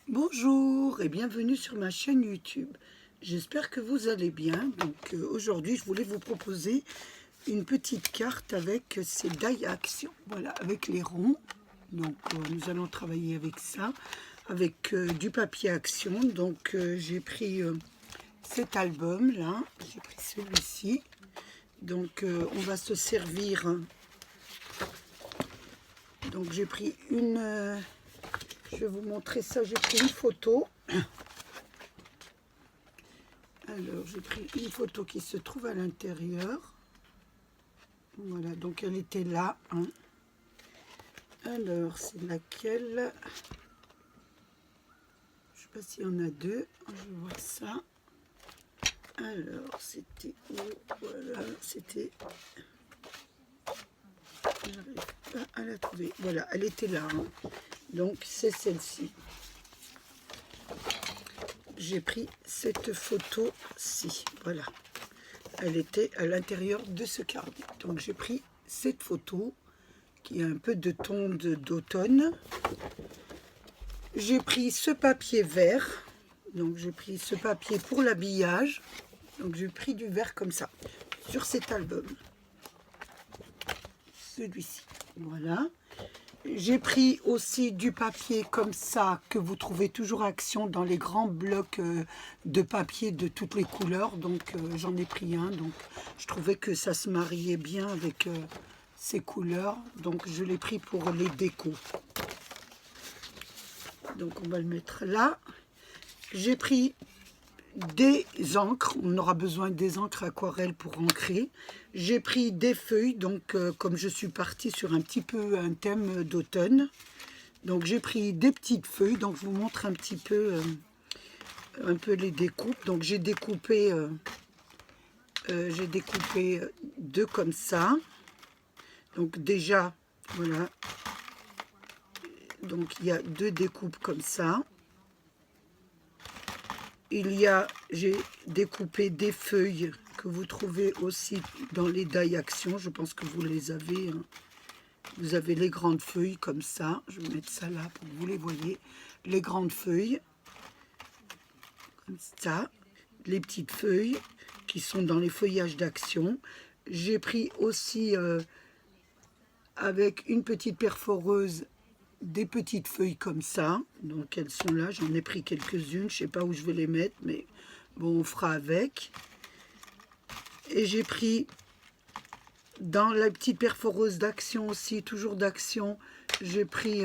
Bonjour et bienvenue sur ma chaîne YouTube. J'espère que vous allez bien. Donc aujourd'hui, je voulais vous proposer une petite carte avec ces die actions. Voilà, avec les ronds. Donc nous allons travailler avec ça, avec du papier action. Donc j'ai pris cet album là, j'ai pris celui-ci. Donc on va se servir. Donc j'ai pris une. Je vais vous montrer ça. J'ai pris une photo. Alors, j'ai pris une photo qui se trouve à l'intérieur. Voilà, donc elle était là. Hein. Alors, c'est laquelle? Je ne sais pas s'il y en a deux. Je vais voir ça. Alors, c'était où? Voilà, c'était... J'arrive pas à la trouver. Voilà, elle était là. Hein. Donc, c'est celle-ci. J'ai pris cette photo-ci. Voilà. Elle était à l'intérieur de ce carnet. Donc j'ai pris cette photo qui a un peu de ton d'automne. J'ai pris ce papier vert. Donc j'ai pris ce papier pour l'habillage. Donc j'ai pris du vert comme ça sur cet album. Celui-ci. Voilà. J'ai pris aussi du papier comme ça, que vous trouvez toujours à Action dans les grands blocs de papier de toutes les couleurs. Donc j'en ai pris un. Donc je trouvais que ça se mariait bien avec ces couleurs. Donc je l'ai pris pour les décos. Donc on va le mettre là. J'ai pris des encres, on aura besoin des encres aquarelles pour ancrer. J'ai pris des feuilles, donc comme je suis partie sur un petit peu un thème d'automne, donc j'ai pris des petites feuilles, donc je vous montre un petit peu les découpes. Donc j'ai découpé deux comme ça. Donc déjà, voilà, donc il y a deux découpes comme ça. J'ai découpé des feuilles que vous trouvez aussi dans les die actions. Je pense que vous les avez. Hein. Vous avez les grandes feuilles comme ça. Je vais mettre ça là pour que vous les voyez. Les grandes feuilles, comme ça. Les petites feuilles qui sont dans les feuillages d'action. J'ai pris aussi avec une petite perforeuse des petites feuilles comme ça, donc elles sont là, j'en ai pris quelques-unes, je sais pas où je vais les mettre, mais bon, on fera avec. Et j'ai pris dans la petite perforeuse d'action aussi, toujours d'action, j'ai pris,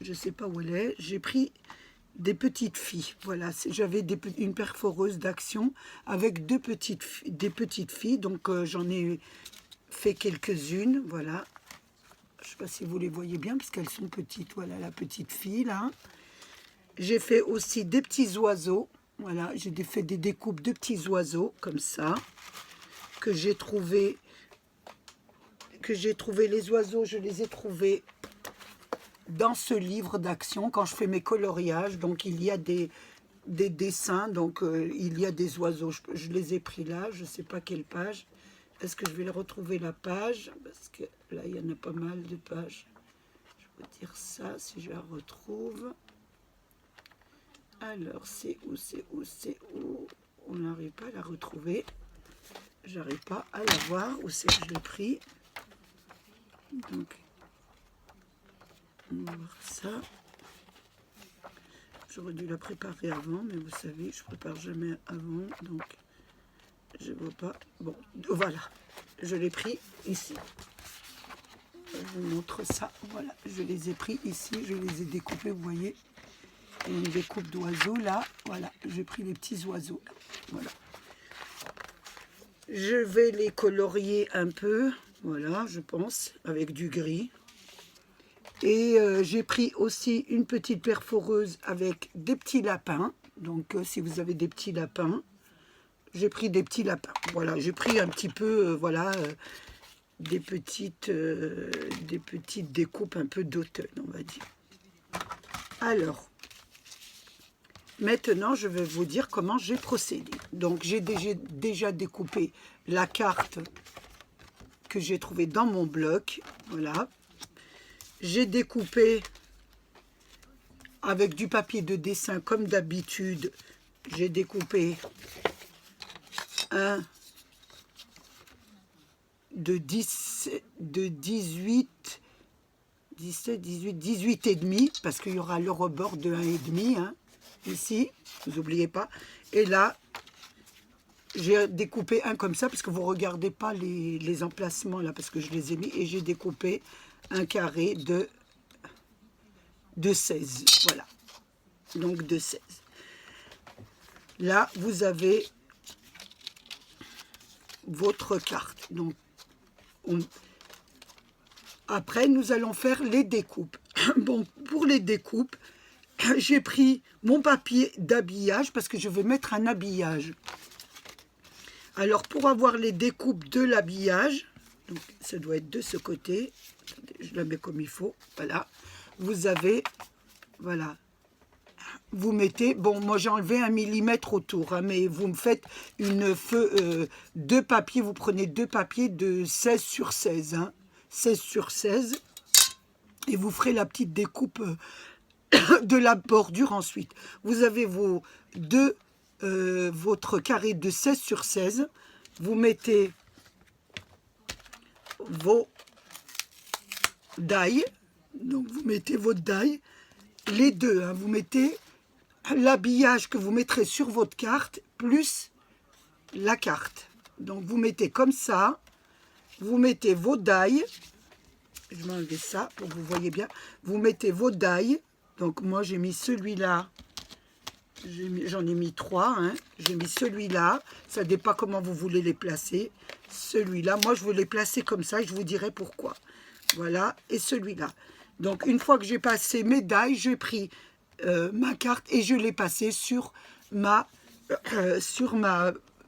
je sais pas où elle est, j'ai pris des petites filles, voilà, j'avais une perforeuse d'action avec des petites filles, donc j'en ai fait quelques-unes, voilà. Je ne sais pas si vous les voyez bien, puisqu'elles sont petites. Voilà la petite fille, là. J'ai fait aussi des petits oiseaux. Voilà, j'ai fait des découpes de petits oiseaux, comme ça, que j'ai trouvé. Les oiseaux, je les ai trouvés dans ce livre d'action, quand je fais mes coloriages. Donc, il y a des dessins, donc il y a des oiseaux. Je les ai pris là, je ne sais pas quelle page. Est-ce que je vais retrouver la page? Parce que là, il y en a pas mal de pages. Je vais dire ça, si je la retrouve. Alors, c'est où? On n'arrive pas à la retrouver. J'arrive pas à la voir. Où c'est que je l'ai pris? Donc, on va voir ça. J'aurais dû la préparer avant, mais vous savez, je prépare jamais avant. Donc, je ne vois pas. Bon, voilà. Je l'ai pris ici. Je vous montre ça. Voilà, je les ai pris ici. Je les ai découpés, vous voyez. Et une découpe d'oiseaux là. Voilà, j'ai pris les petits oiseaux. Voilà. Je vais les colorier un peu. Voilà, je pense, avec du gris. Et j'ai pris aussi une petite perforeuse avec des petits lapins. Donc, si vous avez des petits lapins, j'ai pris des petits lapins. Voilà, j'ai pris un petit peu, voilà, des petites découpes un peu d'automne, on va dire. Alors, maintenant, je vais vous dire comment j'ai procédé. Donc, j'ai déjà découpé la carte que j'ai trouvée dans mon bloc. Voilà. J'ai découpé avec du papier de dessin comme d'habitude. J'ai découpé un de 18, 17, 18, 18 et demi, parce qu'il y aura le rebord de 1 et demi, hein, ici, vous n'oubliez pas. Et là, j'ai découpé un comme ça, parce que vous ne regardez pas les emplacements, là, parce que je les ai mis, et j'ai découpé un carré de 16, voilà, donc de 16. Là, vous avez votre carte. Donc, après, nous allons faire les découpes. Bon, pour les découpes, j'ai pris mon papier d'habillage parce que je vais mettre un habillage. Alors, pour avoir les découpes de l'habillage, donc ça doit être de ce côté. Attendez, je la mets comme il faut. Voilà. Vous avez, voilà. Vous mettez, bon, moi j'ai enlevé 1 millimètre autour, hein, mais vous me faites deux papiers, vous prenez deux papiers de 16 sur 16, hein, 16 sur 16, et vous ferez la petite découpe de la bordure ensuite. Vous avez votre carré de 16 sur 16, vous mettez vos die, donc vous mettez votre die, les deux, hein, vous mettez l'habillage que vous mettrez sur votre carte plus la carte. Donc vous mettez comme ça, vous mettez vos die, je vais enlever ça pour que vous voyez bien, vous mettez vos die, donc moi j'ai mis celui-là, j'en ai mis 3, hein. J'ai mis celui-là, ça dépend comment vous voulez les placer, celui-là, moi je veux les placer comme ça et je vous dirai pourquoi. Voilà, et celui-là. Donc une fois que j'ai passé mes die, j'ai pris ma carte et je l'ai passée sur ma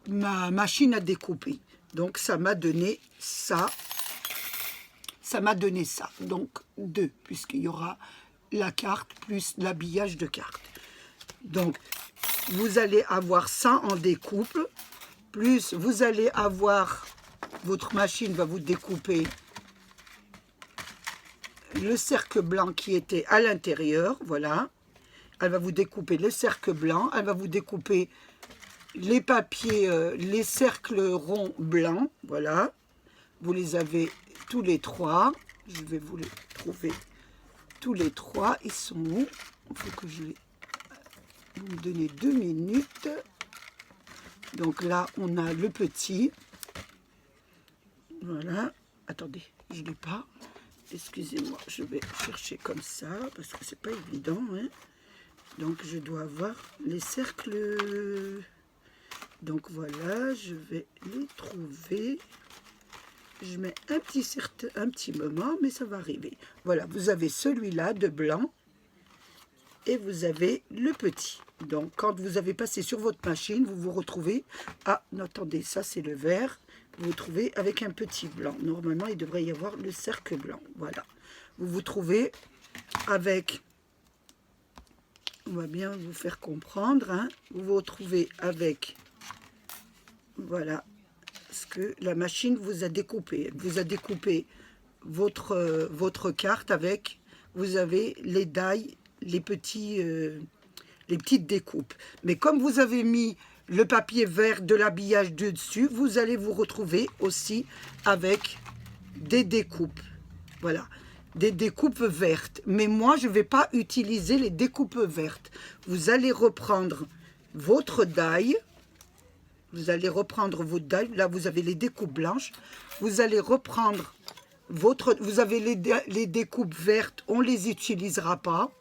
machine à découper. Donc ça m'a donné ça. Ça m'a donné ça. Donc 2, puisqu'il y aura la carte plus l'habillage de carte. Donc vous allez avoir ça en découpe. Plus vous allez avoir, votre machine va vous découper le cercle blanc qui était à l'intérieur. Voilà. Elle va vous découper le cercle blanc, elle va vous découper les papiers, les cercles ronds blancs, voilà. Vous les avez tous les 3. Je vais vous les trouver tous les 3. Ils sont où? Il faut que je les... Vous me donnez 2 minutes. Donc là, on a le petit. Voilà. Attendez, je ne l'ai pas. Excusez-moi, je vais chercher comme ça, parce que c'est pas évident, hein. Donc, je dois avoir les cercles. Donc, voilà, je vais les trouver. Je mets un petit moment, mais ça va arriver. Voilà, vous avez celui-là de blanc et vous avez le petit. Donc, quand vous avez passé sur votre machine, vous vous retrouvez... Ah, non, attendez, ça, c'est le vert. Vous vous trouvez avec un petit blanc. Normalement, il devrait y avoir le cercle blanc. Voilà. Vous vous trouvez avec... On va bien vous faire comprendre, hein. Vous vous retrouvez avec, voilà, ce que la machine vous a découpé. Elle vous a découpé votre carte avec, vous avez les die, les petites découpes. Mais comme vous avez mis le papier vert de l'habillage dessus, vous allez vous retrouver aussi avec des découpes. Voilà. Des découpes vertes. Mais moi, je ne vais pas utiliser les découpes vertes. Vous allez reprendre votre die. Vous allez reprendre votre die. Là, vous avez les découpes blanches. Vous allez reprendre votre... Vous avez les découpes vertes. On ne les utilisera pas.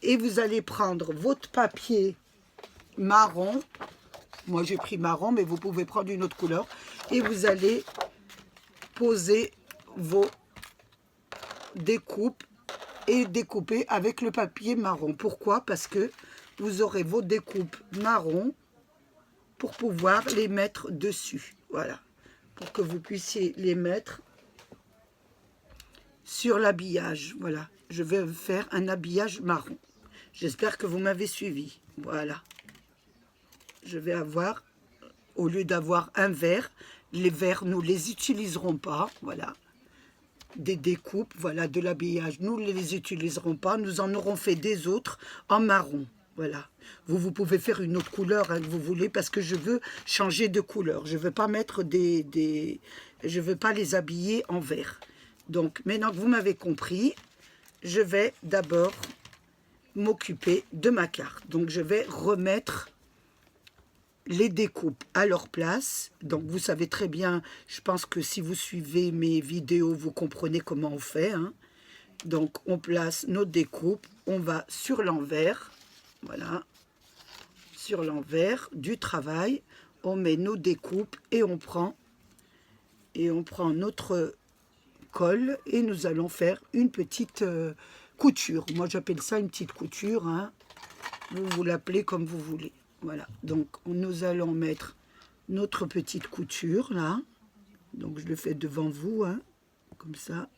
Et vous allez prendre votre papier marron. Moi, j'ai pris marron, mais vous pouvez prendre une autre couleur. Et vous allez poser vos découpe et découper avec le papier marron. Pourquoi? Parce que vous aurez vos découpes marron pour pouvoir les mettre dessus. Voilà. Pour que vous puissiez les mettre sur l'habillage. Voilà. Je vais faire un habillage marron. J'espère que vous m'avez suivi. Voilà. Je vais avoir, au lieu d'avoir un vert, les verts, nous les utiliserons pas. Voilà. des découpes, voilà, de l'habillage. Nous ne les utiliserons pas, nous en aurons fait des autres en marron. Voilà, vous pouvez faire une autre couleur hein, que vous voulez, parce que je veux changer de couleur. Je ne veux pas mettre je veux pas les habiller en vert. Donc, maintenant que vous m'avez compris, je vais d'abord m'occuper de ma carte. Donc, je vais remettre les découpes à leur place. Donc, vous savez très bien, je pense que si vous suivez mes vidéos, vous comprenez comment on fait. Hein. Donc, on place nos découpes, on va sur l'envers. Voilà, sur l'envers du travail, on met nos découpes et on prend notre colle et nous allons faire une petite couture. Moi, j'appelle ça une petite couture. Hein. Vous l'appelez comme vous voulez. Voilà. Donc, nous allons mettre notre petite couture là. Donc, je le fais devant vous, hein, comme ça.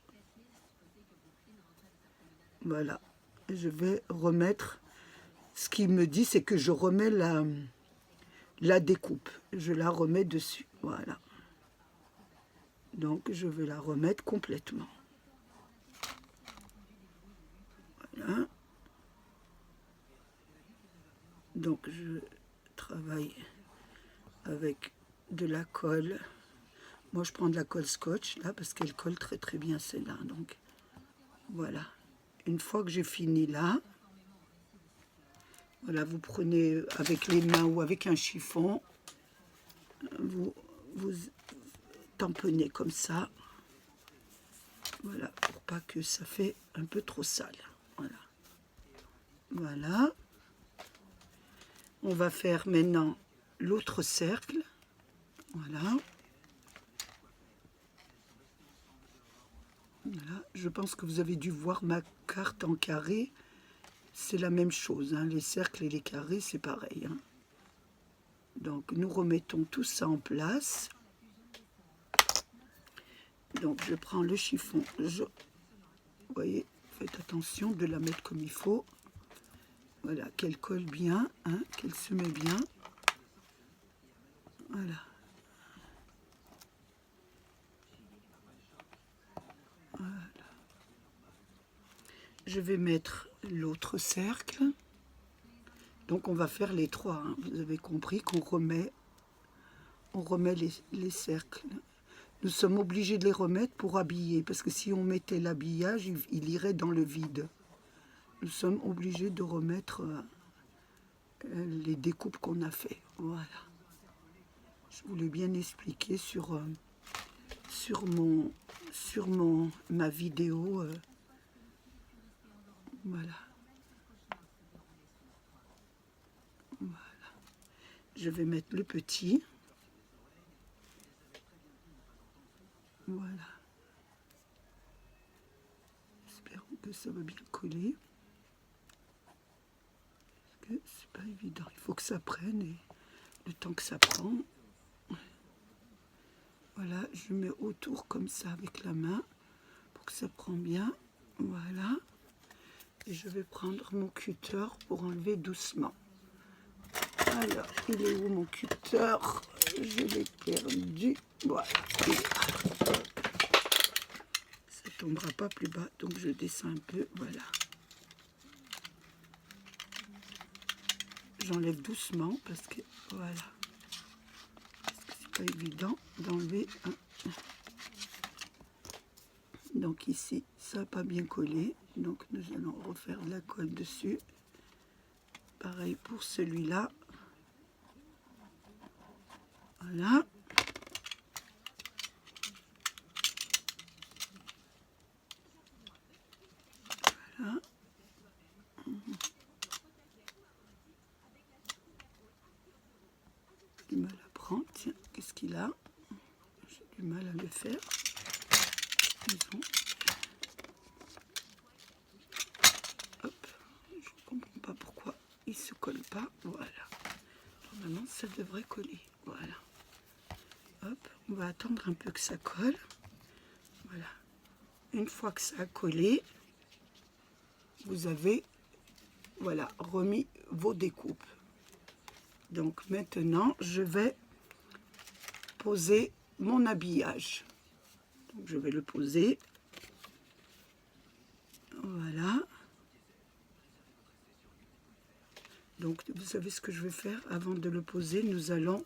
Voilà. Et je vais remettre. Ce qu'il me dit, c'est que je remets la découpe. Je la remets dessus. Voilà. Donc, je vais la remettre complètement. Voilà. Donc, je travaille avec de la colle. Moi, je prends de la colle scotch, là, parce qu'elle colle très, très bien, celle-là. Donc, voilà. Une fois que j'ai fini là, voilà, vous prenez avec les mains ou avec un chiffon, vous tamponnez comme ça. Voilà, pour pas que ça fait un peu trop sale. Voilà. Voilà. On va faire maintenant l'autre cercle. Voilà. Voilà. Je pense que vous avez dû voir ma carte en carré. C'est la même chose, hein. Les cercles et les carrés, c'est pareil. Hein. Donc, nous remettons tout ça en place. Donc, je prends le chiffon. Vous voyez, faites attention de la mettre comme il faut. Voilà, qu'elle colle bien, hein, qu'elle se met bien. Voilà. Voilà. Je vais mettre l'autre cercle. Donc, on va faire les trois. Hein. Vous avez compris qu'on remet, les cercles. Nous sommes obligés de les remettre pour habiller, parce que si on mettait l'habillage, il irait dans le vide. Nous sommes obligés de remettre les découpes qu'on a fait. Voilà. Je voulais bien expliquer sur ma vidéo. Voilà. Voilà. Je vais mettre le petit. Voilà. J'espère que ça va bien coller. Parce que c'est pas évident. Il faut que ça prenne et le temps que ça prend. Voilà, je mets autour comme ça avec la main pour que ça prenne bien. Voilà. Et je vais prendre mon cutter pour enlever doucement. Alors, il est où mon cutter? Je l'ai perdu. Voilà. Ça tombera pas plus bas, donc je descends un peu. Voilà. J'enlève doucement parce que voilà. Parce que c'est pas évident d'enlever un. Donc ici, ça n'a pas bien collé. Donc nous allons refaire de la colle dessus. Pareil pour celui-là. Voilà. Voilà. Il me la prend. Tiens, qu'est-ce qu'il a? J'ai du mal à le faire. Disons. Hop. Je ne comprends pas pourquoi il ne se colle pas. Voilà. Normalement, ça devrait coller. Voilà. Hop. On va attendre un peu que ça colle. Voilà. Une fois que ça a collé, vous avez, voilà, remis vos découpes. Donc maintenant, je vais poser mon habillage. Donc, je vais le poser. Voilà. Donc, vous savez ce que je vais faire avant de le poser. Nous allons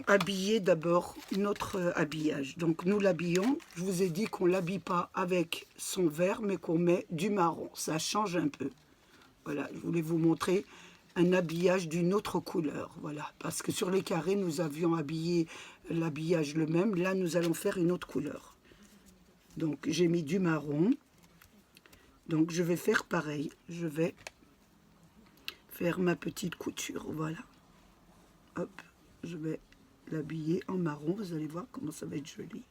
habiller d'abord notre habillage. Donc, nous l'habillons. Je vous ai dit qu'on ne l'habille pas avec son vert, mais qu'on met du marron. Ça change un peu. Voilà, je voulais vous montrer un habillage d'une autre couleur. Voilà, parce que sur les carrés, nous avions habillé l'habillage le même. Là, nous allons faire une autre couleur. Donc, j'ai mis du marron. Donc, je vais faire pareil. Je vais faire ma petite couture. Voilà. Hop, je vais l'habiller en marron. Vous allez voir comment ça va être joli.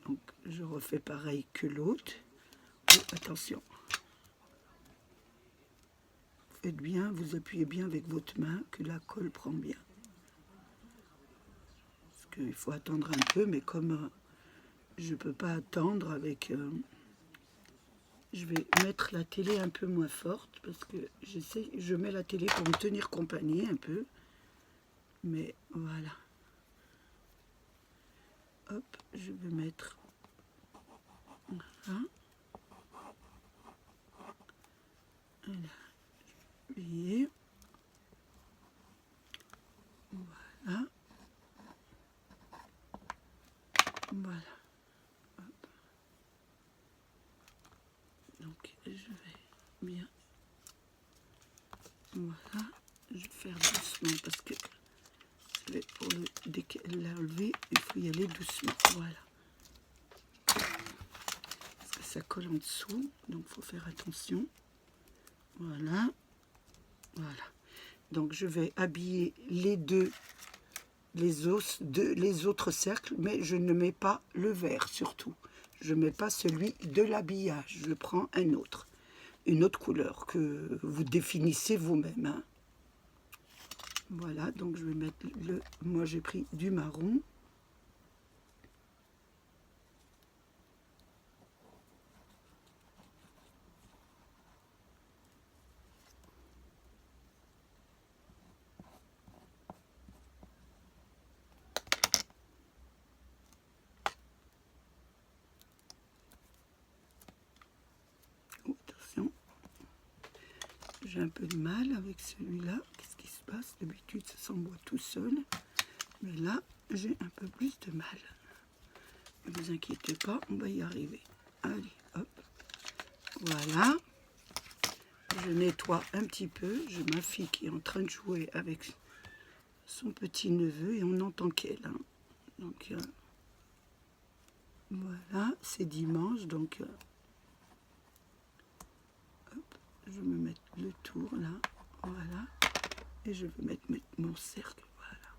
Donc, je refais pareil que l'autre. Oh, attention. Faites bien, vous appuyez bien avec votre main, que la colle prend bien. Parce qu'il faut attendre un peu, mais comme je ne peux pas attendre avec... je vais mettre la télé un peu moins forte, parce que je mets la télé pour me tenir compagnie un peu. Mais voilà. Hop, je vais mettre... Voilà. Voilà. Voilà. Voilà. Hop. Donc, je vais bien... Voilà. Je vais faire doucement parce que pour la lever, il faut y aller doucement. Voilà. Parce que ça colle en dessous, donc il faut faire attention. Voilà. Voilà. Donc, je vais habiller les autres cercles, mais je ne mets pas le vert surtout. Je ne mets pas celui de l'habillage. Je prends un autre. Une autre couleur que vous définissez vous-même. Hein. Voilà, donc je vais mettre le... Moi, j'ai pris du marron. J'ai un peu de mal avec celui-là. Qu'est-ce qui se passe? D'habitude, ça s'emboîte tout seul. Mais là, j'ai un peu plus de mal. Ne vous inquiétez pas, on va y arriver. Allez, hop. Voilà. Je nettoie un petit peu. J'ai ma fille qui est en train de jouer avec son petit neveu et on entend qu'elle. Hein. Donc, voilà, c'est dimanche. Donc, je vais me mettre le tour là, voilà, et je vais mettre mon cercle, voilà.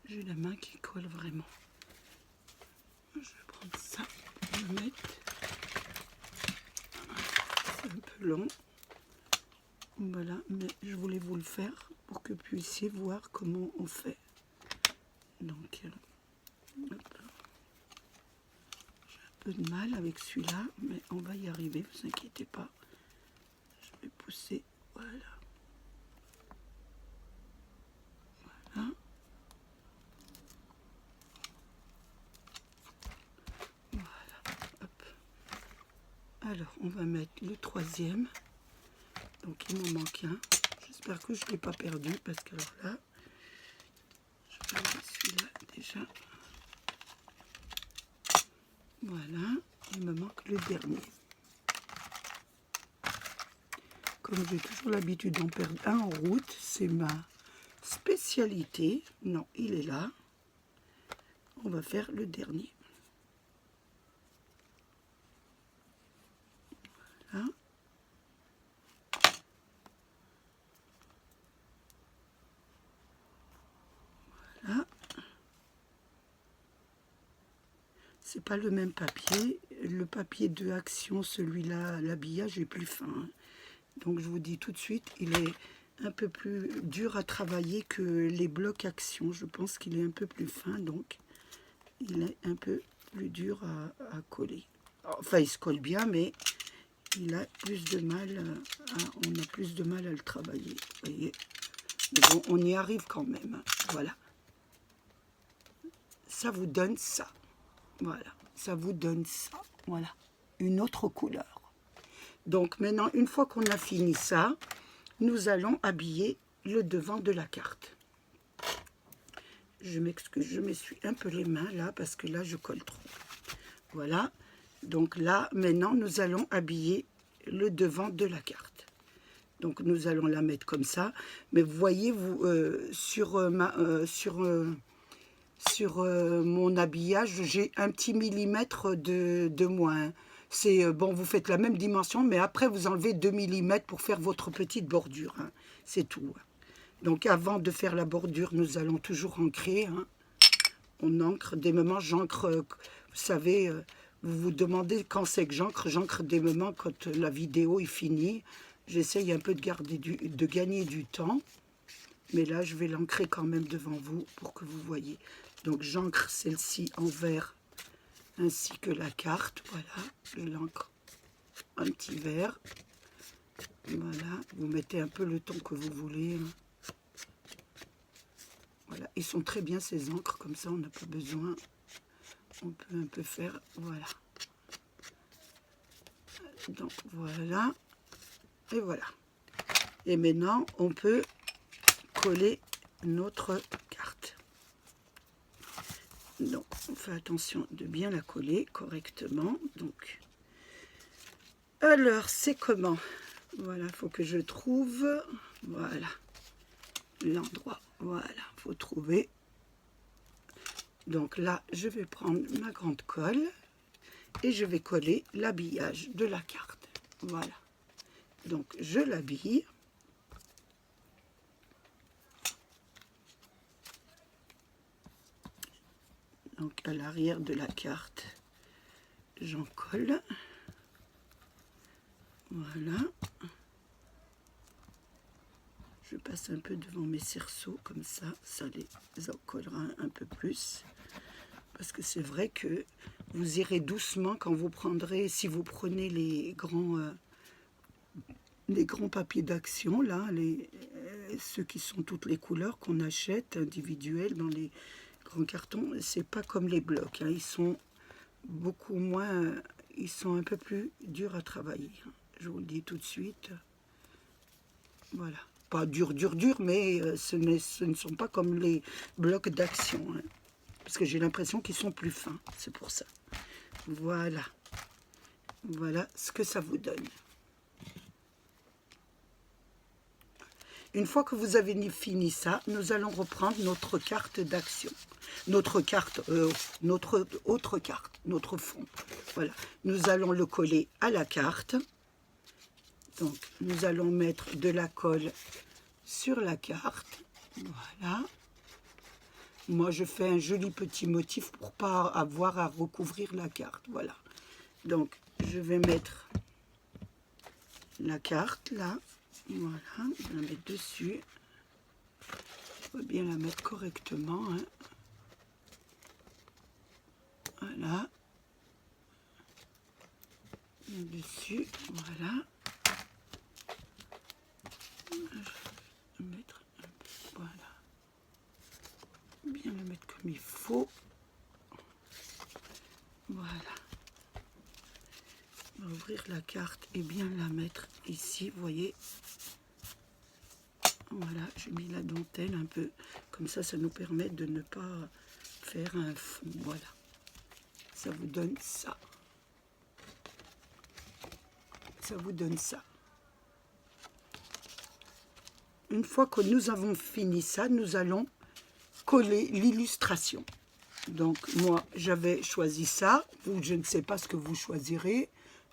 J'ai la main qui colle vraiment. Je vais prendre ça, je vais mettre, c'est un peu long, voilà, mais je voulais vous le faire pour que vous puissiez voir comment on fait. Donc, hop. Peu de mal avec celui-là, mais on va y arriver, vous inquiétez pas. Je vais pousser, voilà. Voilà. Voilà, hop. Alors, on va mettre le troisième. Donc, il m'en manque un. J'espère que je ne l'ai pas perdu, parce que alors là, je vais mettre celui-là déjà. Voilà, il me manque le dernier. Comme j'ai toujours l'habitude d'en perdre un en route, c'est ma spécialité. Non, il est là. On va faire le dernier. Voilà. Voilà. C'est pas le même papier. Le papier de Action, celui-là, l'habillage est plus fin. Hein. Donc je vous dis tout de suite, il est un peu plus dur à travailler que les blocs Action. Je pense qu'il est un peu plus fin, donc il est un peu plus dur à coller. Enfin, il se colle bien, mais il a plus de mal, on a plus de mal à le travailler. Vous voyez, Mais bon, on y arrive quand même, hein. Voilà. Ça vous donne ça. Voilà, ça vous donne ça. Voilà, une autre couleur. Donc maintenant, une fois qu'on a fini ça, nous allons habiller le devant de la carte. Je m'excuse, je m'essuie un peu les mains là, parce que là, je colle trop. Voilà, donc là, maintenant, nous allons habiller le devant de la carte. Donc nous allons la mettre comme ça. Mais vous voyez, vous, sur mon habillage, j'ai un petit millimètre de moins. C'est bon, vous faites la même dimension, mais après vous enlevez 2 mm pour faire votre petite bordure, hein. C'est tout. Donc avant de faire la bordure, nous allons toujours ancrer, hein. On ancre des moments, j'ancre, vous savez, vous vous demandez quand c'est que j'ancre des moments quand la vidéo est finie. J'essaye un peu de gagner du temps, mais là je vais l'ancrer quand même devant vous pour que vous voyez. Donc j'ancre celle-ci en vert ainsi que la carte. Voilà, je l'encre un petit vert. Voilà, vous mettez un peu le ton que vous voulez, hein. Voilà, ils sont très bien ces encres, comme ça on n'a pas besoin. On peut un peu faire, voilà. Donc voilà, et voilà. Et maintenant on peut coller notre carte. Donc, on fait attention de bien la coller correctement. Donc, alors, c'est comment? Voilà, il faut que je trouve, voilà, l'endroit. Voilà, il faut trouver. Donc là, je vais prendre ma grande colle et je vais coller l'habillage de la carte. Voilà. Donc, je l'habille. Donc à l'arrière de la carte, j'en colle. Voilà. Je passe un peu devant mes cerceaux, comme ça les en collera un peu plus. Parce que c'est vrai que vous irez doucement quand vous prendrez, si vous prenez les grands papiers d'action, là, ceux qui sont toutes les couleurs qu'on achète individuels dans les grands cartons, c'est pas comme les blocs, hein. Ils sont beaucoup moins, ils sont un peu plus durs à travailler, hein. Je vous le dis tout de suite. Voilà, pas dur, mais ce ne sont pas comme les blocs d'action, hein. Parce que j'ai l'impression qu'ils sont plus fins, c'est pour ça. Voilà, voilà ce que ça vous donne. Une fois que vous avez fini ça, nous allons reprendre notre carte d'action. Notre autre carte, notre fond. Voilà. Nous allons le coller à la carte. Donc, nous allons mettre de la colle sur la carte. Voilà. Moi, je fais un joli petit motif pour ne pas avoir à recouvrir la carte. Voilà. Donc, je vais mettre la carte là. Voilà, je vais la mettre dessus. Il faut bien la mettre correctement, hein. Voilà. Dessus, voilà. Je vais mettre un peu, voilà. Bien la mettre comme il faut. Voilà. On va ouvrir la carte et bien la mettre ici, vous voyez. Voilà, j'ai mis la dentelle un peu, comme ça nous permet de ne pas faire un fond, voilà. Ça vous donne ça. Ça vous donne ça. Une fois que nous avons fini ça, nous allons coller l'illustration. Donc moi, j'avais choisi ça, vous, je ne sais pas ce que vous choisirez,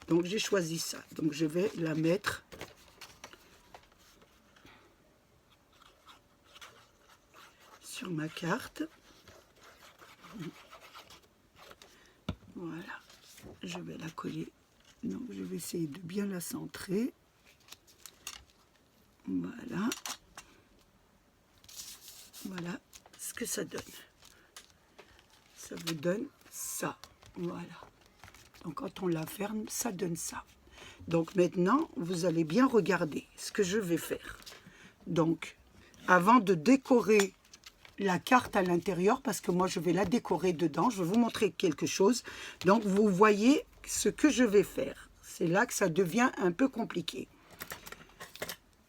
donc j'ai choisi ça. Donc je vais la mettre sur ma carte. Voilà, je vais la coller. Donc je vais essayer de bien la centrer. Voilà. Voilà ce que ça donne. Ça vous donne ça. Voilà. Donc quand on la ferme, ça donne ça. Donc maintenant, vous allez bien regarder ce que je vais faire. Donc, avant de décorer la carte à l'intérieur, parce que moi je vais la décorer dedans, je vais vous montrer quelque chose. Donc vous voyez ce que je vais faire. C'est là que ça devient un peu compliqué.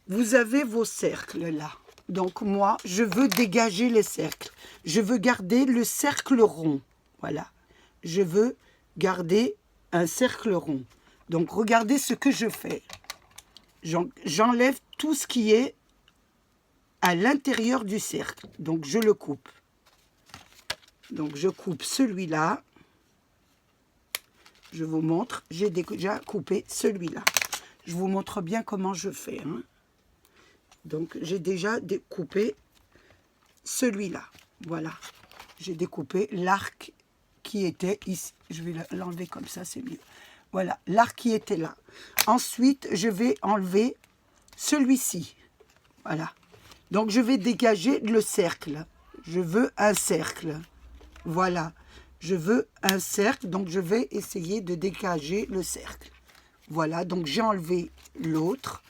Vous avez vos cercles là. Donc moi, je veux dégager les cercles. Je veux garder le cercle rond. Voilà. Je veux garder un cercle rond. Donc regardez ce que je fais. J'enlève tout ce qui est à l'intérieur du cercle. Donc je le coupe. Donc je coupe celui-là. Je vous montre. J'ai déjà coupé celui-là. Je vous montre bien comment je fais, hein. Donc, j'ai déjà découpé celui-là. Voilà. J'ai découpé l'arc qui était ici. Je vais l'enlever comme ça, c'est mieux. Voilà, l'arc qui était là. Ensuite, je vais enlever celui-ci. Voilà. Donc, je vais dégager le cercle. Je veux un cercle. Voilà. Je veux un cercle. Donc, je vais essayer de dégager le cercle. Voilà. Donc, j'ai enlevé l'autre.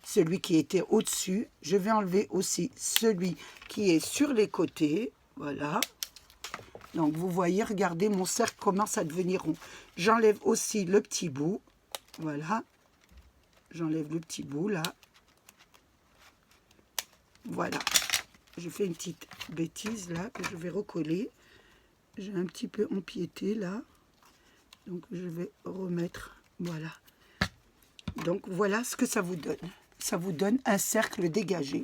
Celui qui était au-dessus, je vais enlever aussi celui qui est sur les côtés, voilà. Donc vous voyez, regardez, mon cercle commence à devenir rond. J'enlève aussi le petit bout, voilà. J'enlève le petit bout là. Voilà. Je fais une petite bêtise là que je vais recoller. J'ai un petit peu empiété là. Donc je vais remettre, voilà. Donc voilà ce que ça vous donne. Ça vous donne un cercle dégagé.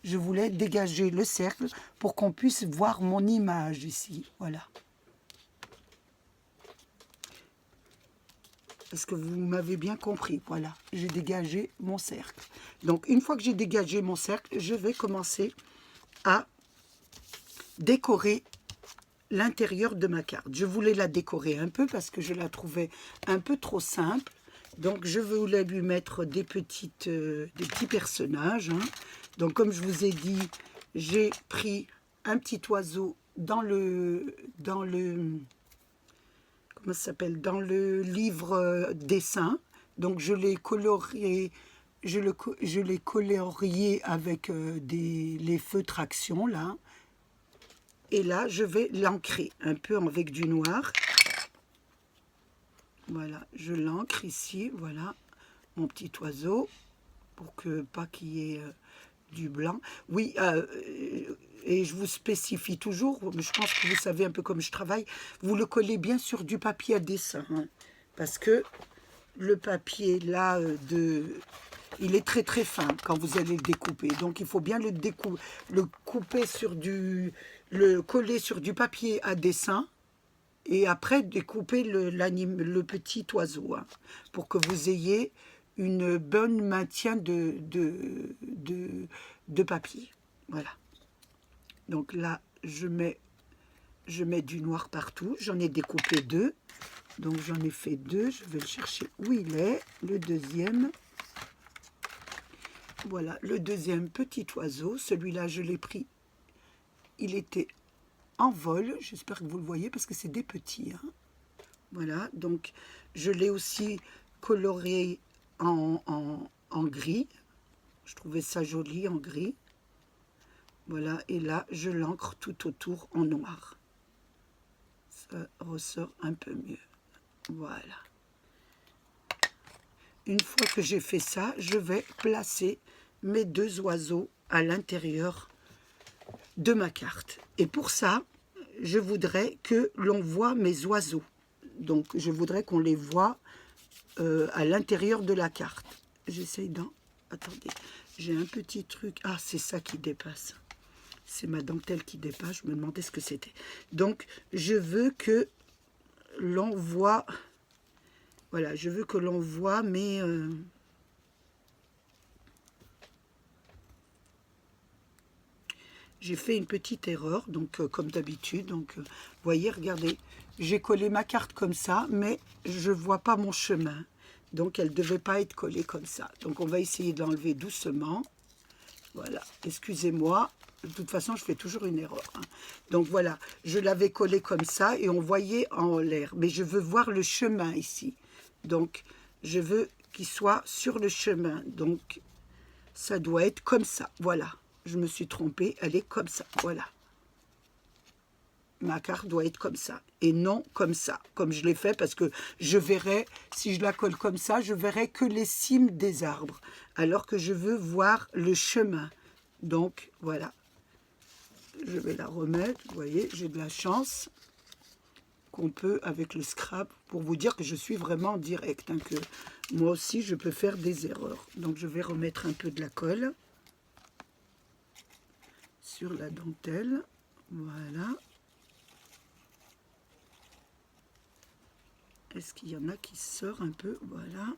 Je voulais dégager le cercle pour qu'on puisse voir mon image ici. Voilà. Est-ce que vous m'avez bien compris? Voilà, j'ai dégagé mon cercle. Donc, une fois que j'ai dégagé mon cercle, je vais commencer à décorer l'intérieur de ma carte. Je voulais la décorer un peu parce que je la trouvais un peu trop simple. Donc, je voulais lui mettre des petits personnages, hein. Donc, comme je vous ai dit, j'ai pris un petit oiseau dans le comment ça s'appelle, dans le livre dessin. Donc, je l'ai colorié, je l'ai colorié avec les feutres action, là. Et là, je vais l'ancrer un peu avec du noir. Voilà, je l'ancre ici, voilà, mon petit oiseau, pour que pas qu'il y ait du blanc. Oui, et je vous spécifie toujours, je pense que vous savez un peu comme je travaille, vous le collez bien sur du papier à dessin, hein, parce que le papier là, il est très très fin quand vous allez le découper. Donc il faut bien le couper sur le coller sur du papier à dessin. Et après, découper le petit oiseau, hein, pour que vous ayez une bonne maintien de papier. Voilà. Donc là, je mets du noir partout. J'en ai découpé 2. Donc j'en ai fait 2. Je vais le chercher où il est. Le deuxième. Voilà, le deuxième petit oiseau. Celui-là, je l'ai pris. Il était en vol, j'espère que vous le voyez parce que c'est des petits, hein. Voilà, donc je l'ai aussi coloré en gris. Je trouvais ça joli en gris. Voilà, et là je l'encre tout autour en noir. Ça ressort un peu mieux. Voilà. Une fois que j'ai fait ça, je vais placer mes 2 oiseaux à l'intérieur de ma carte. Et pour ça, je voudrais que l'on voit mes oiseaux. Donc, je voudrais qu'on les voit à l'intérieur de la carte. J'essaye d'en... Attendez, j'ai un petit truc. Ah, c'est ça qui dépasse. C'est ma dentelle qui dépasse. Je me demandais ce que c'était. Donc, je veux que l'on voit... Voilà, je veux que l'on voit mes... J'ai fait une petite erreur, donc comme d'habitude. Donc, vous voyez, regardez, j'ai collé ma carte comme ça, mais je ne vois pas mon chemin. Donc, elle ne devait pas être collée comme ça. Donc, on va essayer de l'enlever doucement. Voilà, excusez-moi. De toute façon, je fais toujours une erreur, hein. Donc, voilà, je l'avais collée comme ça et on voyait en l'air. Mais je veux voir le chemin ici. Donc, je veux qu'il soit sur le chemin. Donc, ça doit être comme ça, voilà. je me suis trompée, elle est comme ça, voilà. Ma carte doit être comme ça, et non comme ça, comme je l'ai fait, parce que je verrai, si je la colle comme ça, je verrai que les cimes des arbres, alors que je veux voir le chemin. Donc, voilà. Je vais la remettre, vous voyez, j'ai de la chance qu'on peut avec le scrap, pour vous dire que je suis vraiment en direct, hein, que moi aussi je peux faire des erreurs. Donc je vais remettre un peu de la colle sur la dentelle, voilà. Est-ce qu'il y en a qui sort un peu, voilà.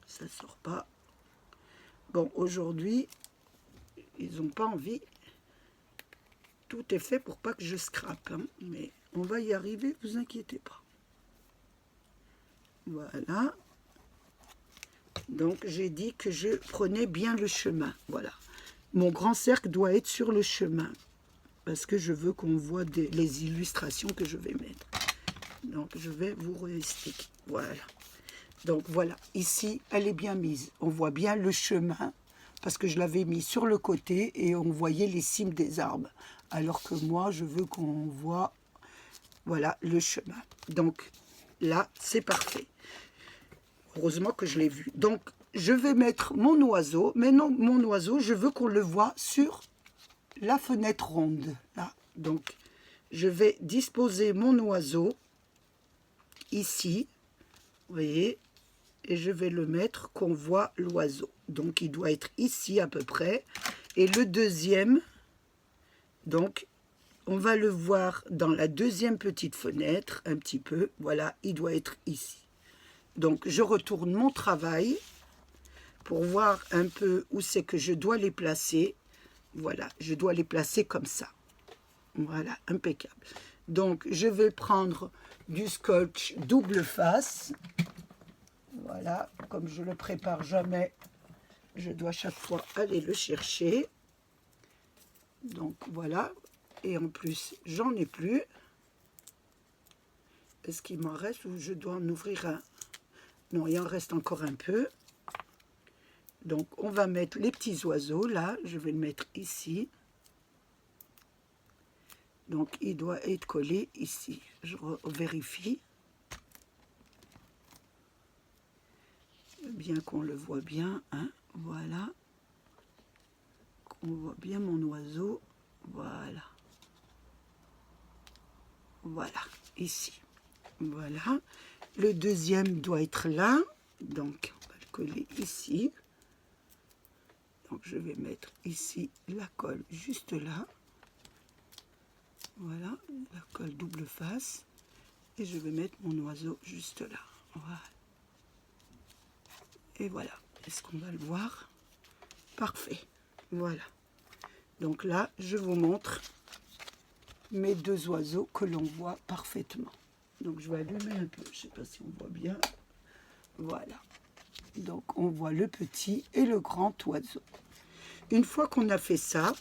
Ça sort pas. Bon, aujourd'hui, ils n'ont pas envie. Tout est fait pour pas que je scrape, hein, mais on va y arriver, vous inquiétez pas. Voilà. Donc, j'ai dit que je prenais bien le chemin, voilà. Mon grand cercle doit être sur le chemin, parce que je veux qu'on voit les illustrations que je vais mettre. Donc, je vais vous réexpliquer, voilà. Donc, voilà, ici, elle est bien mise. On voit bien le chemin, parce que je l'avais mis sur le côté, et on voyait les cimes des arbres. Alors que moi, je veux qu'on voit, voilà, le chemin. Donc, là, c'est parfait. Heureusement que je l'ai vu. Donc, je vais mettre mon oiseau, mais non, mon oiseau, je veux qu'on le voit sur la fenêtre ronde. Là. Donc, je vais disposer mon oiseau ici, vous voyez, et je vais le mettre qu'on voit l'oiseau. Donc, il doit être ici à peu près. Et le deuxième, donc, on va le voir dans la deuxième petite fenêtre, un petit peu. Voilà, il doit être ici. Donc, je retourne mon travail pour voir un peu où c'est que je dois les placer. Voilà, je dois les placer comme ça. Voilà, impeccable. Donc, je vais prendre du scotch double face. Voilà, comme je le prépare jamais, je dois chaque fois aller le chercher. Donc, voilà. Et en plus, j'en ai plus. Est-ce qu'il m'en reste ou je dois en ouvrir un? Non, il en reste encore un peu. Donc, on va mettre les petits oiseaux, là. Je vais le mettre ici. Donc, il doit être collé ici. Je vérifie. Bien qu'on le voit bien, hein. Voilà. On voit bien mon oiseau. Voilà. Voilà, ici. Voilà. Le deuxième doit être là. Donc, on va le coller ici. Donc, je vais mettre ici la colle juste là. Voilà, la colle double face. Et je vais mettre mon oiseau juste là. Voilà. Et voilà. Est-ce qu'on va le voir? Parfait. Voilà. Donc là, je vous montre mes deux oiseaux que l'on voit parfaitement. Donc, je vais allumer un peu. Je ne sais pas si on voit bien. Voilà. Donc, on voit le petit et le grand oiseau. Une fois qu'on a fait ça,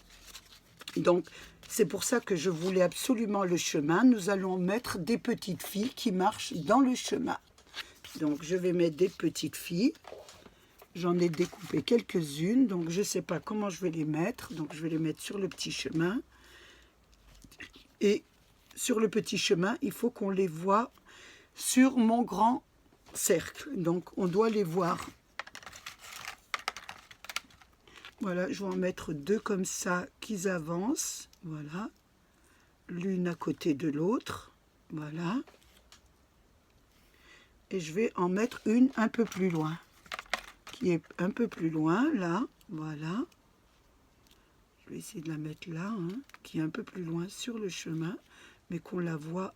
donc, c'est pour ça que je voulais absolument le chemin. Nous allons mettre des petites filles qui marchent dans le chemin. Donc, je vais mettre des petites filles. J'en ai découpé quelques-unes. Donc, je ne sais pas comment je vais les mettre. Donc, je vais les mettre sur le petit chemin. Et sur le petit chemin, il faut qu'on les voit sur mon grand cercle. Donc, on doit les voir. Voilà, je vais en mettre deux comme ça qui avancent. Voilà. L'une à côté de l'autre. Voilà. Et je vais en mettre une un peu plus loin. Qui est un peu plus loin, là. Voilà. Je vais essayer de la mettre là, hein, qui est un peu plus loin sur le chemin, mais qu'on la voit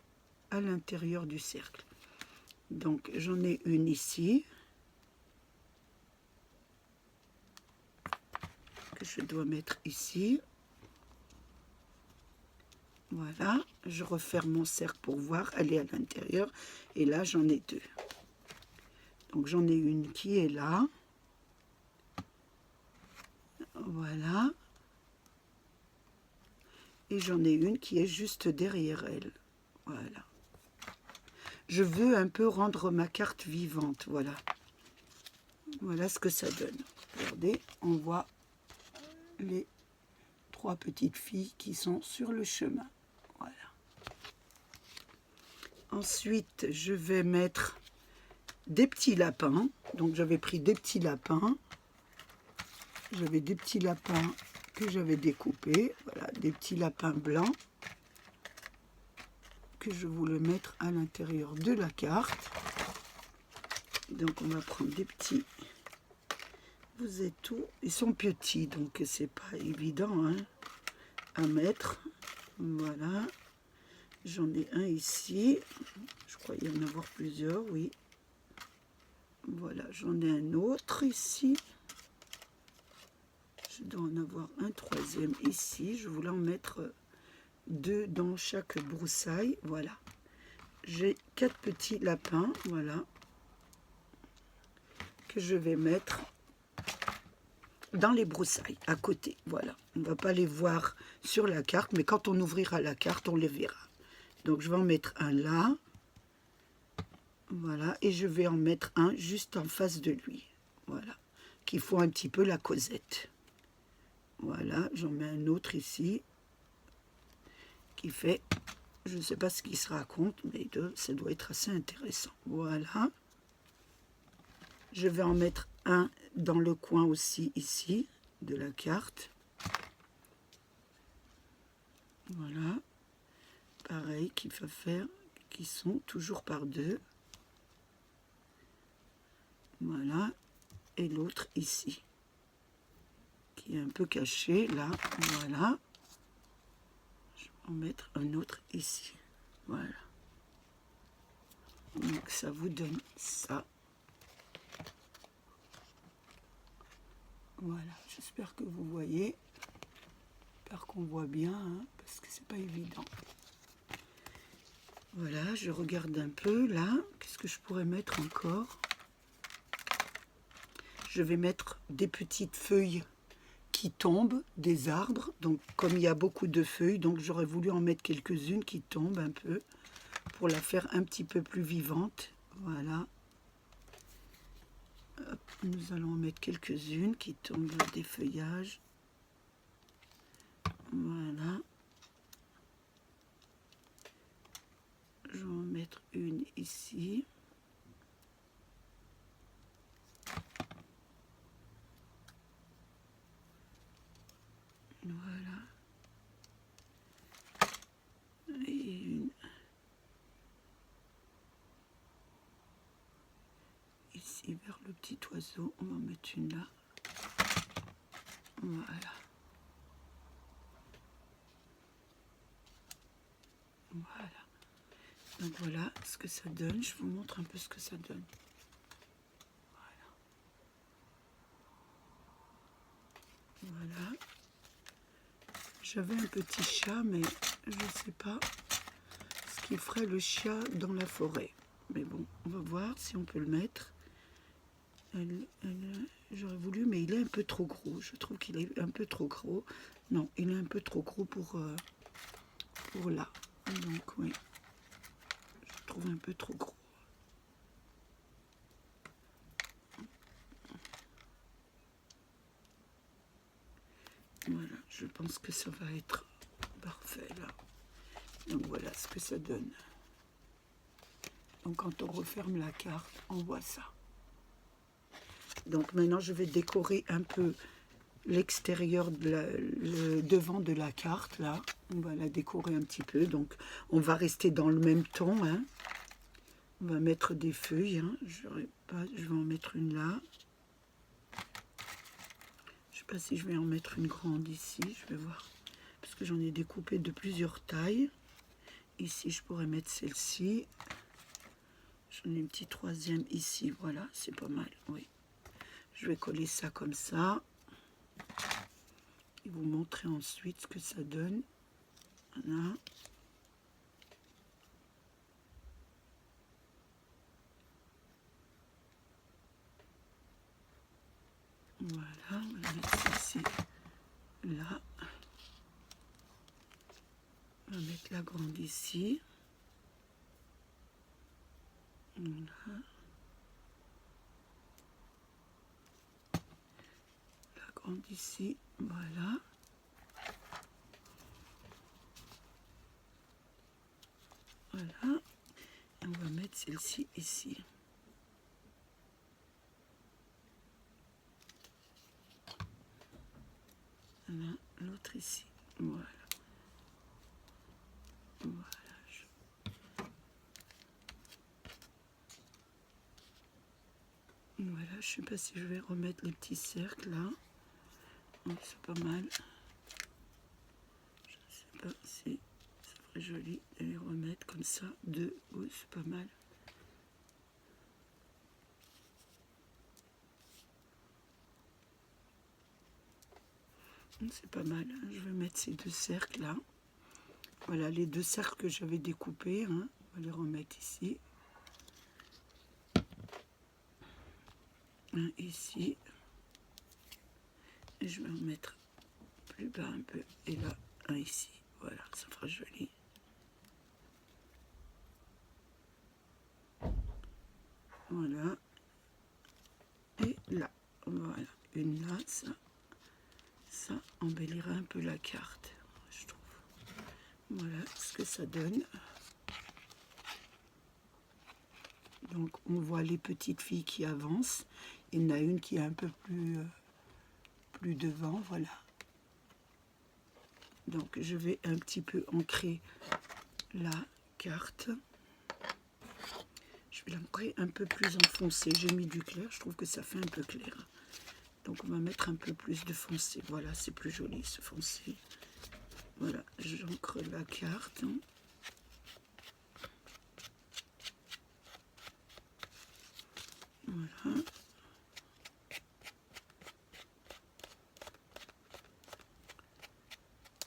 à l'intérieur du cercle. Donc, j'en ai une ici. Que je dois mettre ici. Voilà, je referme mon cercle pour voir, elle est à l'intérieur. Et là, j'en ai deux. Donc, j'en ai une qui est là. Voilà. Et j'en ai une qui est juste derrière elle. Voilà. Je veux un peu rendre ma carte vivante, voilà. Voilà ce que ça donne. Regardez, on voit les 3 petites filles qui sont sur le chemin. Voilà. Ensuite, je vais mettre des petits lapins. Donc, j'avais pris des petits lapins. J'avais des petits lapins que j'avais découpés. Voilà, des petits lapins blancs que je voulais mettre à l'intérieur de la carte. Donc, on va prendre des petits. Vous êtes tout. Ils sont petits, donc c'est pas évident hein, à mettre. Voilà. J'en ai un ici. Je crois y en avoir plusieurs, oui. Voilà, j'en ai un autre ici. Je dois en avoir un troisième ici. Je voulais en mettre 2 dans chaque broussaille. Voilà. J'ai 4 petits lapins, voilà, que je vais mettre dans les broussailles à côté. Voilà. On ne va pas les voir sur la carte, mais quand on ouvrira la carte, on les verra. Donc, je vais en mettre un là. Voilà. Et je vais en mettre un juste en face de lui. Voilà. Qui font un petit peu la causette. Voilà. J'en mets un autre ici. Qui fait... Je ne sais pas ce qui se raconte, mais ça doit être assez intéressant. Voilà. Je vais en mettre un dans le coin aussi, ici, de la carte. Voilà. Pareil, qu'il faut faire, qui sont toujours par 2. Voilà. Et l'autre ici, qui est un peu caché, là. Voilà. Je vais en mettre un autre ici. Voilà. Donc, ça vous donne ça. Voilà. J'espère que vous voyez. J'espère qu'on voit bien, hein, parce que c'est pas évident. Voilà, je regarde un peu là. Qu'est-ce que je pourrais mettre encore? Je vais mettre des petites feuilles qui tombent, des arbres. Donc, comme il y a beaucoup de feuilles, donc j'aurais voulu en mettre quelques-unes qui tombent un peu pour la faire un petit peu plus vivante. Voilà. Hop, nous allons en mettre quelques-unes qui tombent des feuillages. Voilà. Je vais en mettre une ici. Voilà. Et une ici vers le petit oiseau. On va en mettre une là. Voilà. Voilà. Donc voilà ce que ça donne. Je vous montre un peu ce que ça donne. Voilà. J'avais un petit chat, mais je ne sais pas ce qu'il ferait le chat dans la forêt. Mais bon, on va voir si on peut le mettre. J'aurais voulu, mais il est un peu trop gros. Je trouve qu'il est un peu trop gros. Non, il est un peu trop gros pour là. Donc oui, je trouve un peu trop gros. Voilà, je pense que ça va être parfait là. Donc voilà ce que ça donne. Donc quand on referme la carte, on voit ça. Donc maintenant je vais décorer un peu l'extérieur, le devant de la carte là. On va la décorer un petit peu. Donc on va rester dans le même ton. Hein. On va mettre des feuilles. Hein. Je vais en mettre une là. Je ne sais pas si je vais en mettre une grande ici. Je vais voir. Parce que j'en ai découpé de plusieurs tailles. Ici, je pourrais mettre celle-ci. J'en ai une petite troisième ici. Voilà, c'est pas mal. Oui. Je vais coller ça comme ça. Et vous montrer ensuite ce que ça donne. Voilà. Voilà, on va mettre ici, là. On va mettre la grande ici. Voilà. prendre ici, voilà. Voilà. Et on va mettre celle-ci ici. Voilà, l'autre ici. Voilà. Voilà. Voilà, je sais pas si je vais remettre les petits cercles là. C'est pas mal. Je sais pas si ça ferait joli de les remettre comme ça. Deux, oui, c'est pas mal. C'est pas mal. Je vais mettre ces deux cercles là. Voilà les deux cercles que j'avais découpés. Hein. On va les remettre ici. Un ici. Et je vais en mettre plus bas un peu. Et là, un ici. Voilà, ça fera joli. Voilà. Et là, voilà. Une là, ça embellira un peu la carte, je trouve. Voilà ce que ça donne. Donc on voit les petites filles qui avancent. Il y en a une qui est un peu plus devant, voilà. Donc je vais un petit peu ancrer la carte. Je vais l'ancrer un peu plus enfoncé. J'ai mis du clair, je trouve que ça fait un peu clair. Donc on va mettre un peu plus de foncé. Voilà, c'est plus joli ce foncé. Voilà, j'ancre la carte. Voilà.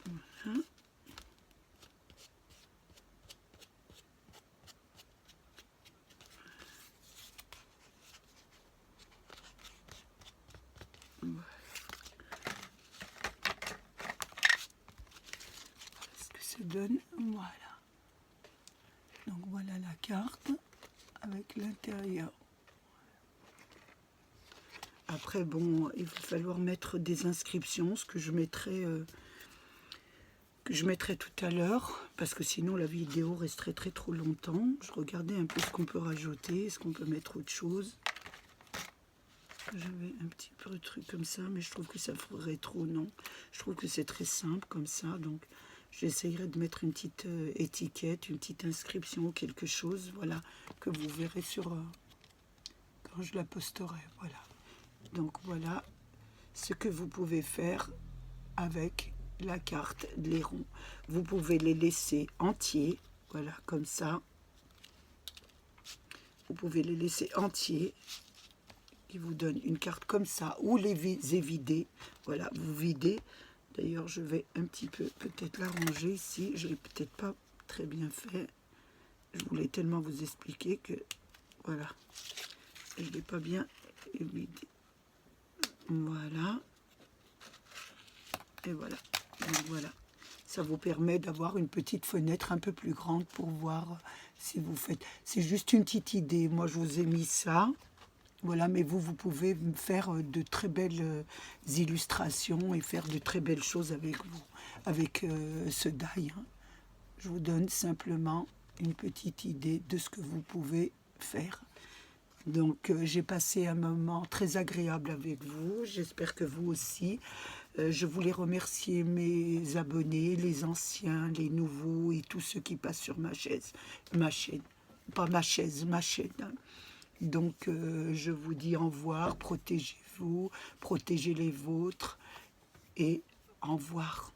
Voilà. Voilà. Ce que ça donne, voilà. Donc voilà la carte avec l'intérieur. Après, bon, il va falloir mettre des inscriptions, ce que je mettrai tout à l'heure, parce que sinon la vidéo resterait trop longtemps. Je regardais un peu ce qu'on peut rajouter, est-ce qu'on peut mettre autre chose. J'avais un petit peu de truc comme ça, mais je trouve que ça ferait trop, non. Je trouve que c'est très simple comme ça, donc j'essayerai de mettre une petite étiquette, une petite inscription, quelque chose, voilà, que vous verrez sur quand je la posterai, voilà. Donc voilà ce que vous pouvez faire avec la carte de Léron. Vous pouvez les laisser entiers, voilà, comme ça. Vous pouvez les laisser entiers, qui vous donne une carte comme ça, ou les vider. Voilà, vous videz. D'ailleurs, je vais un petit peu peut-être l'arranger ici. Je l'ai peut-être pas très bien fait. Je voulais tellement vous expliquer que, voilà, je ne l'ai pas bien vidé. Voilà. Et voilà. Donc voilà. Ça vous permet d'avoir une petite fenêtre un peu plus grande pour voir si vous faites. C'est juste une petite idée. Moi, je vous ai mis ça. Voilà, mais vous pouvez faire de très belles illustrations et faire de très belles choses avec vous, avec ce die. Hein. Je vous donne simplement une petite idée de ce que vous pouvez faire. Donc, j'ai passé un moment très agréable avec vous. J'espère que vous aussi. Je voulais remercier mes abonnés, les anciens, les nouveaux et tous ceux qui passent sur ma chaîne. Pas ma chaise, ma chaîne. Hein. Donc, je vous dis au revoir, protégez-vous, protégez les vôtres et au revoir.